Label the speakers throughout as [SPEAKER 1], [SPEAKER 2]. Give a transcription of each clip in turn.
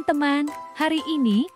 [SPEAKER 1] teman-teman, hari ini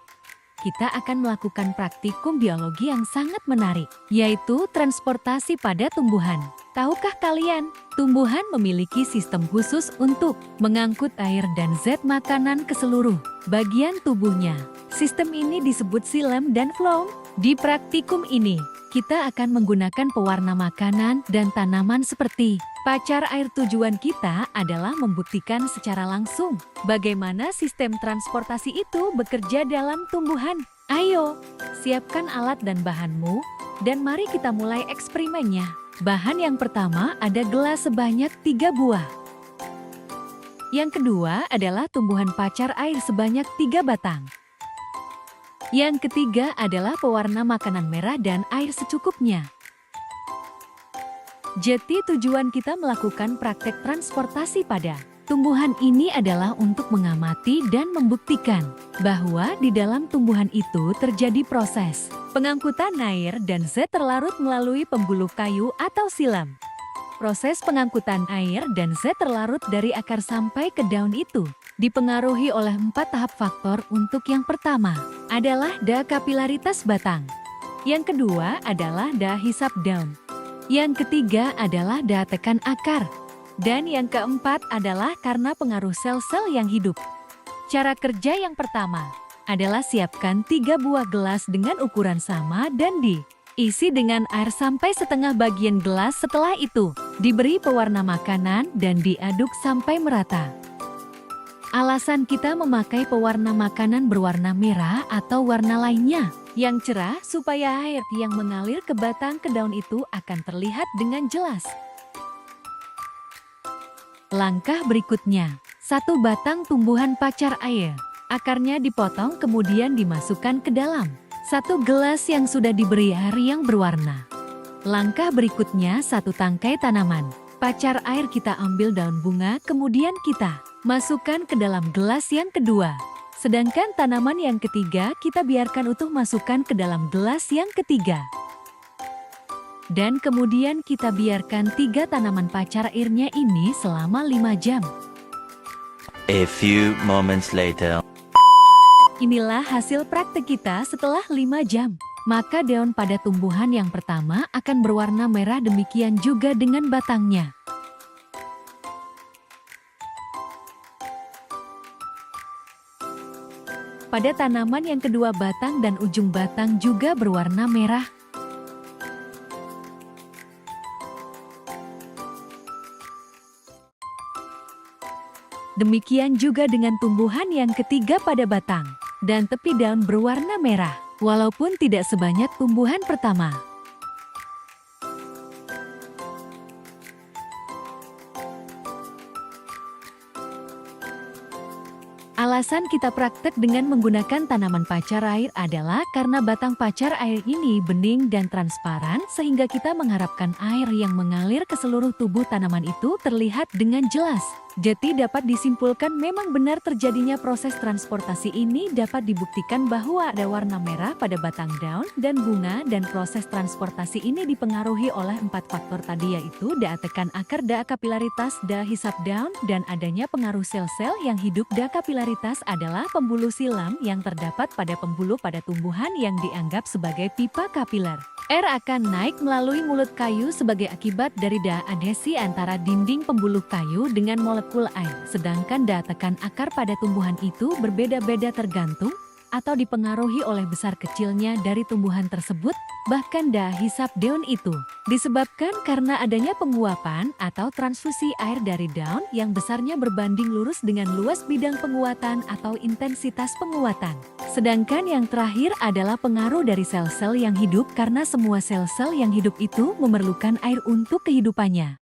[SPEAKER 1] kita akan melakukan praktikum biologi yang sangat menarik, yaitu transportasi pada tumbuhan. Tahukah kalian, tumbuhan memiliki sistem khusus untuk mengangkut air dan zat makanan ke seluruh bagian tubuhnya. Sistem ini disebut xilem dan floem. Di praktikum ini, kita akan menggunakan pewarna makanan dan tanaman seperti pacar air. Tujuan kita adalah membuktikan secara langsung bagaimana sistem transportasi itu bekerja dalam tumbuhan. Ayo, siapkan alat dan bahanmu, dan mari kita mulai eksperimennya. Bahan yang pertama ada gelas sebanyak 3 buah. Yang kedua adalah tumbuhan pacar air sebanyak 3 batang. Yang ketiga adalah pewarna makanan merah dan air secukupnya. Jadi tujuan kita melakukan praktek transportasi pada tumbuhan ini adalah untuk mengamati dan membuktikan bahwa di dalam tumbuhan itu terjadi proses pengangkutan air dan zat terlarut melalui pembuluh kayu atau xilem. Proses pengangkutan air dan zat terlarut dari akar sampai ke daun itu dipengaruhi oleh 4 tahap faktor. Untuk yang pertama adalah daya kapilaritas batang. Yang kedua adalah daya hisap daun. Yang ketiga adalah daya tekan akar. Dan yang keempat adalah karena pengaruh sel-sel yang hidup. Cara kerja yang pertama adalah siapkan 3 buah gelas dengan ukuran sama dan diisi dengan air sampai setengah bagian gelas. Setelah itu, diberi pewarna makanan dan diaduk sampai merata. Alasan kita memakai pewarna makanan berwarna merah atau warna lainnya yang cerah supaya air yang mengalir ke batang ke daun itu akan terlihat dengan jelas. Langkah berikutnya, 1 batang tumbuhan pacar air. Akarnya dipotong kemudian dimasukkan ke dalam 1 gelas yang sudah diberi air yang berwarna. Langkah berikutnya 1 tangkai tanaman pacar air. Kita ambil daun bunga kemudian kita masukkan ke dalam gelas yang kedua. Sedangkan tanaman yang ketiga kita biarkan utuh masukkan ke dalam gelas yang ketiga. Dan kemudian kita biarkan 3 tanaman pacar airnya ini selama 5 jam.
[SPEAKER 2] A few moments later.
[SPEAKER 1] Inilah hasil praktek kita setelah 5 jam. Maka daun pada tumbuhan yang pertama akan berwarna merah, demikian juga dengan batangnya. Pada tanaman yang kedua batang dan ujung batang juga berwarna merah. Demikian juga dengan tumbuhan yang ketiga pada batang dan tepi daun berwarna merah, walaupun tidak sebanyak tumbuhan pertama. Alasan kita praktek dengan menggunakan tanaman pacar air adalah karena batang pacar air ini bening dan transparan sehingga kita mengharapkan air yang mengalir ke seluruh tubuh tanaman itu terlihat dengan jelas. Jadi dapat disimpulkan memang benar terjadinya proses transportasi ini dapat dibuktikan bahwa ada warna merah pada batang daun dan bunga, dan proses transportasi ini dipengaruhi oleh 4 faktor tadi, yaitu daya tekan akar, daya kapilaritas, daya hisap daun, dan adanya pengaruh sel-sel yang hidup. Daya kapilaritas adalah pembuluh xilem yang terdapat pada pembuluh pada tumbuhan yang dianggap sebagai pipa kapiler. Air akan naik melalui mulut kayu sebagai akibat dari daya adhesi antara dinding pembuluh kayu dengan molekul air. Sedangkan daya tekan akar pada tumbuhan itu berbeda-beda tergantung atau dipengaruhi oleh besar kecilnya dari tumbuhan tersebut. Bahkan daya hisap daun itu disebabkan karena adanya penguapan atau transfusi air dari daun yang besarnya berbanding lurus dengan luas bidang penguatan atau intensitas penguatan. Sedangkan yang terakhir adalah pengaruh dari sel-sel yang hidup, karena semua sel-sel yang hidup itu memerlukan air untuk kehidupannya.